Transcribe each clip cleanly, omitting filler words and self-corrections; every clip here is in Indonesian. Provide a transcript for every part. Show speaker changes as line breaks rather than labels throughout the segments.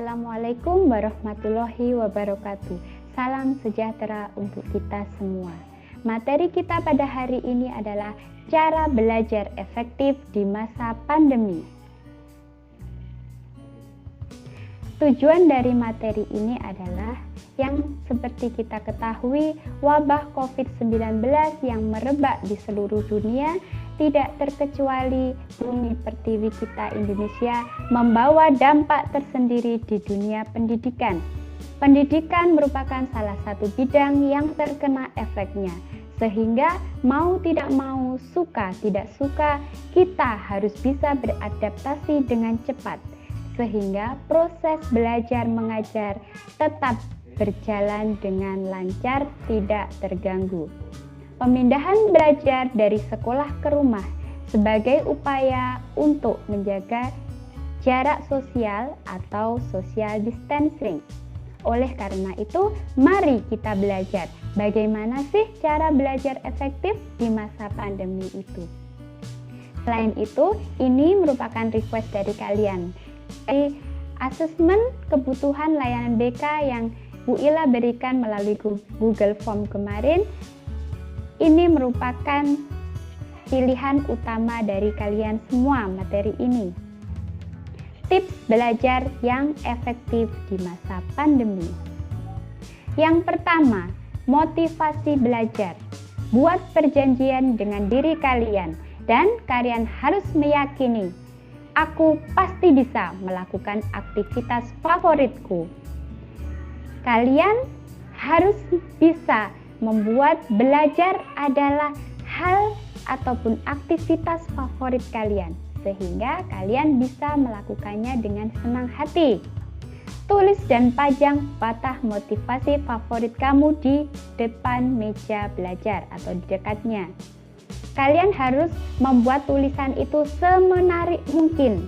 Assalamualaikum warahmatullahi wabarakatuh. Salam sejahtera untuk kita semua. Materi kita pada hari ini adalah cara belajar efektif di masa pandemi. Tujuan dari materi ini adalah yang seperti kita ketahui, wabah COVID-19 yang merebak di seluruh dunia, tidak terkecuali bumi pertiwi kita Indonesia, membawa dampak tersendiri di dunia pendidikan. Pendidikan merupakan salah satu bidang yang terkena efeknya, sehingga mau tidak mau, suka tidak suka, kita harus bisa beradaptasi dengan cepat, sehingga proses belajar mengajar tetap berjalan dengan lancar, tidak terganggu. Pemindahan belajar dari sekolah ke rumah sebagai upaya untuk menjaga jarak sosial atau social distancing. Oleh karena itu, mari kita belajar bagaimana sih cara belajar efektif di masa pandemi itu. Selain itu, ini merupakan request dari kalian. Dari asesmen kebutuhan layanan BK yang Bu Ila berikan melalui Google Form kemarin, ini merupakan pilihan utama dari kalian semua materi ini. Tips belajar yang efektif di masa pandemi. Yang pertama, motivasi belajar. Buat perjanjian dengan diri kalian dan kalian harus meyakini, aku pasti bisa melakukan aktivitas favoritku. Kalian harus bisa membuat belajar adalah hal ataupun aktivitas favorit kalian, sehingga kalian bisa melakukannya dengan senang hati. Tulis dan pajang patah motivasi favorit kamu di depan meja belajar atau di dekatnya. Kalian harus membuat tulisan itu semenarik mungkin,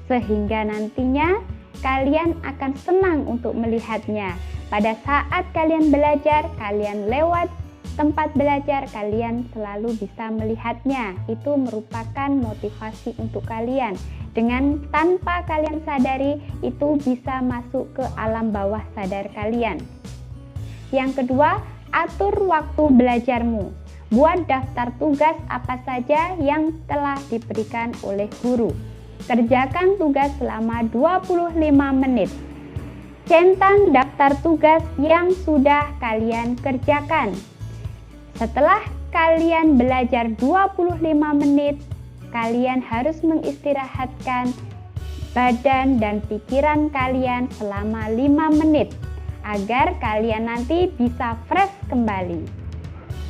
sehingga nantinya kalian akan senang untuk melihatnya. Pada saat kalian belajar, kalian lewat tempat belajar, kalian selalu bisa melihatnya. Itu merupakan motivasi untuk kalian. Dengan tanpa kalian sadari, itu bisa masuk ke alam bawah sadar kalian. Yang kedua, atur waktu belajarmu. Buat daftar tugas apa saja yang telah diberikan oleh guru. Kerjakan tugas selama 25 menit. Centang daftar tugas yang sudah kalian kerjakan. Setelah kalian belajar 25 menit, kalian harus mengistirahatkan badan dan pikiran kalian selama 5 menit agar kalian nanti bisa fresh kembali.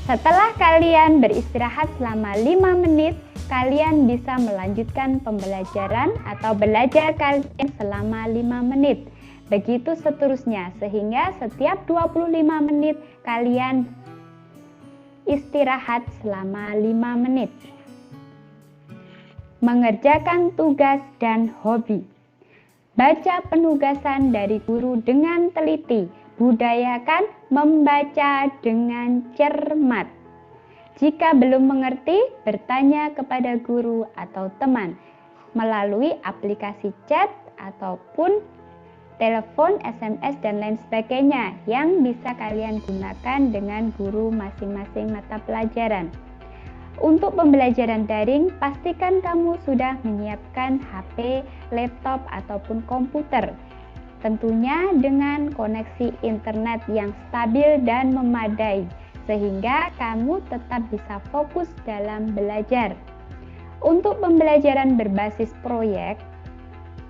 Setelah kalian beristirahat selama 5 menit, kalian bisa melanjutkan pembelajaran atau belajar kalian selama 5 menit. Begitu seterusnya, sehingga setiap 25 menit kalian istirahat selama 5 menit. Mengerjakan tugas dan hobi. Baca penugasan dari guru dengan teliti. Budayakan membaca dengan cermat. Jika belum mengerti, bertanya kepada guru atau teman melalui aplikasi chat ataupun telepon, SMS, dan lain sebagainya yang bisa kalian gunakan dengan guru masing-masing mata pelajaran. Untuk pembelajaran daring, pastikan kamu sudah menyiapkan HP, laptop, ataupun komputer. Tentunya dengan koneksi internet yang stabil dan memadai, sehingga kamu tetap bisa fokus dalam belajar. Untuk pembelajaran berbasis proyek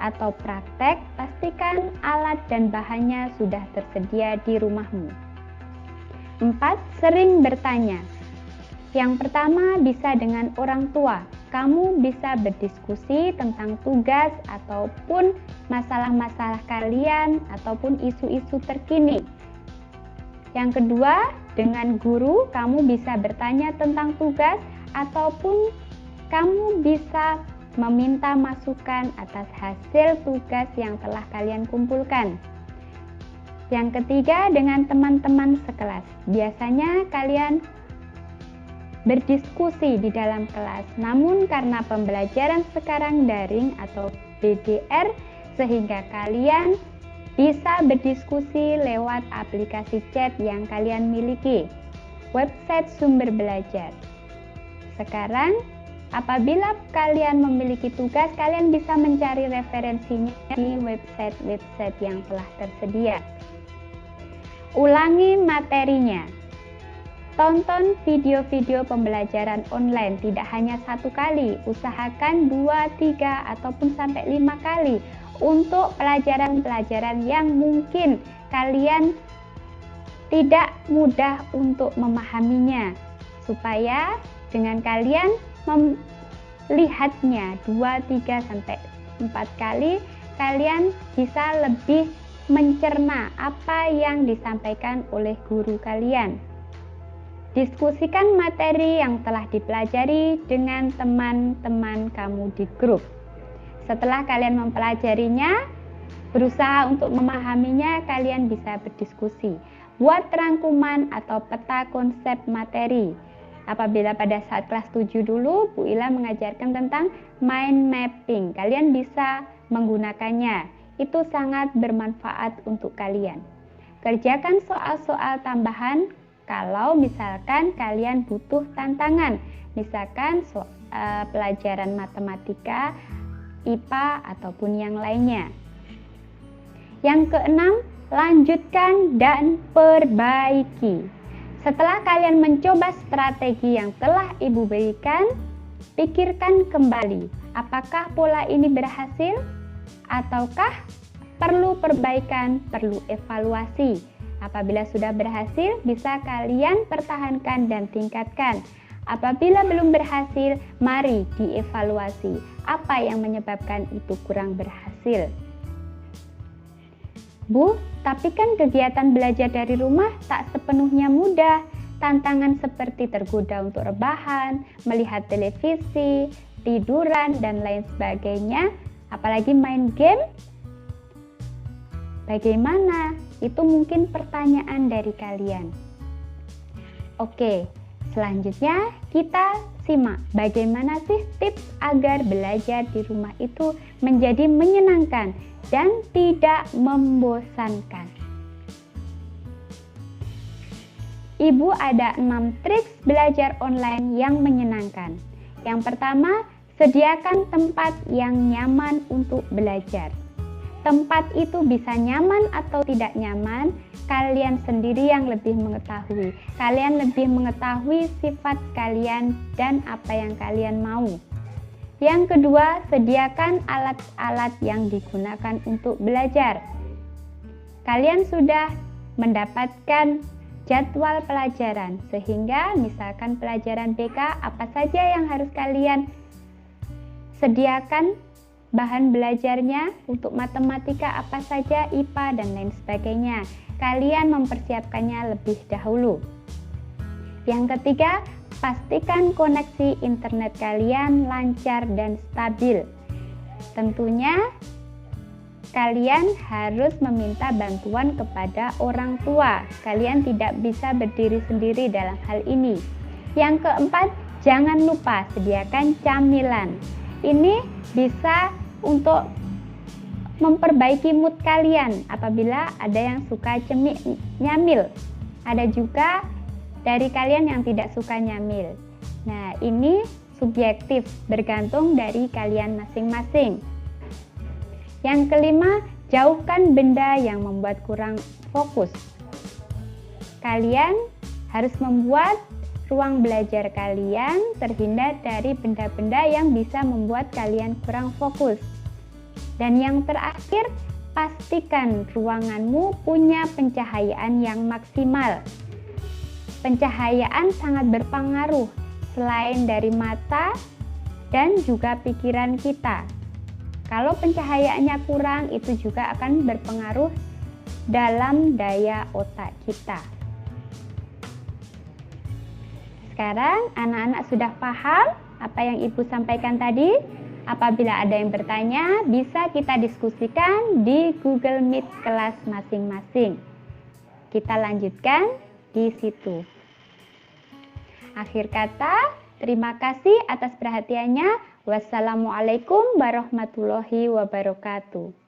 atau praktek, pastikan alat dan bahannya sudah tersedia di rumahmu. 4. Sering bertanya. Yang pertama, bisa dengan orang tua. Kamu bisa berdiskusi tentang tugas ataupun masalah-masalah kalian ataupun isu-isu terkini. Yang kedua, dengan guru kamu bisa bertanya tentang tugas ataupun kamu bisa meminta masukan atas hasil tugas yang telah kalian kumpulkan. Yang ketiga, dengan teman-teman sekelas. Biasanya kalian berdiskusi di dalam kelas, namun karena pembelajaran sekarang daring atau BDR, sehingga kalian bisa berdiskusi lewat aplikasi chat yang kalian miliki, website sumber belajar. Sekarang, apabila kalian memiliki tugas, kalian bisa mencari referensinya di website-website yang telah tersedia. Ulangi materinya. Tonton video-video pembelajaran online tidak hanya 1 kali, usahakan 2, 3, ataupun sampai 5 kali untuk pelajaran-pelajaran yang mungkin kalian tidak mudah untuk memahaminya, supaya dengan kalian melihatnya 2, 3, sampai 4 kali, kalian bisa lebih mencerna apa yang disampaikan oleh guru kalian. Diskusikan materi yang telah dipelajari dengan teman-teman kamu di grup. Setelah kalian mempelajarinya, berusaha untuk memahaminya, kalian bisa berdiskusi. Buat rangkuman atau peta konsep materi. Apabila pada saat kelas 7 dulu, Bu Ila mengajarkan tentang mind mapping. Kalian bisa menggunakannya. Itu sangat bermanfaat untuk kalian. Kerjakan soal-soal tambahan kalau misalkan kalian butuh tantangan. Misalkan pelajaran matematika, IPA, ataupun yang lainnya. Yang keenam, lanjutkan dan perbaiki. Setelah kalian mencoba strategi yang telah Ibu berikan, pikirkan kembali, apakah pola ini berhasil? Ataukah perlu perbaikan, perlu evaluasi? Apabila sudah berhasil, bisa kalian pertahankan dan tingkatkan. Apabila belum berhasil, mari dievaluasi. Apa yang menyebabkan itu kurang berhasil? Bu, tapi kan kegiatan belajar dari rumah tak sepenuhnya mudah. Tantangan seperti tergoda untuk rebahan, melihat televisi, tiduran, dan lain sebagainya. Apalagi main game. Bagaimana? Itu mungkin pertanyaan dari kalian. Oke, selanjutnya kita simak bagaimana sih tips agar belajar di rumah itu menjadi menyenangkan dan tidak membosankan. Ibu ada 6 triks belajar online yang menyenangkan. Yang pertama, sediakan tempat yang nyaman untuk belajar. Tempat itu bisa nyaman atau tidak nyaman, kalian sendiri yang lebih mengetahui. Kalian lebih mengetahui sifat kalian dan apa yang kalian mau. Yang kedua, sediakan alat-alat yang digunakan untuk belajar. Kalian sudah mendapatkan jadwal pelajaran, sehingga misalkan pelajaran BK, apa saja yang harus kalian sediakan bahan belajarnya, untuk matematika apa saja, IPA, dan lain sebagainya. Kalian mempersiapkannya lebih dahulu. Yang ketiga, pastikan koneksi internet kalian lancar dan stabil. Tentunya kalian harus meminta bantuan kepada orang tua. Kalian tidak bisa berdiri sendiri dalam hal ini. Yang keempat, jangan lupa sediakan camilan. Ini bisa untuk memperbaiki mood kalian apabila ada yang suka nyamil. Ada juga dari kalian yang tidak suka nyamil. Nah, ini subjektif, bergantung dari kalian masing-masing. Yang kelima, jauhkan benda yang membuat kurang fokus. Kalian harus membuat ruang belajar kalian terhindar dari benda-benda yang bisa membuat kalian kurang fokus. Dan yang terakhir, pastikan ruanganmu punya pencahayaan yang maksimal. Pencahayaan sangat berpengaruh selain dari mata dan juga pikiran kita. Kalau pencahayaannya kurang, itu juga akan berpengaruh dalam daya otak kita. Sekarang anak-anak sudah paham apa yang Ibu sampaikan tadi? Apabila ada yang bertanya, bisa kita diskusikan di Google Meet kelas masing-masing. Kita lanjutkan di situ. Akhir kata, terima kasih atas perhatiannya. Wassalamualaikum warahmatullahi wabarakatuh.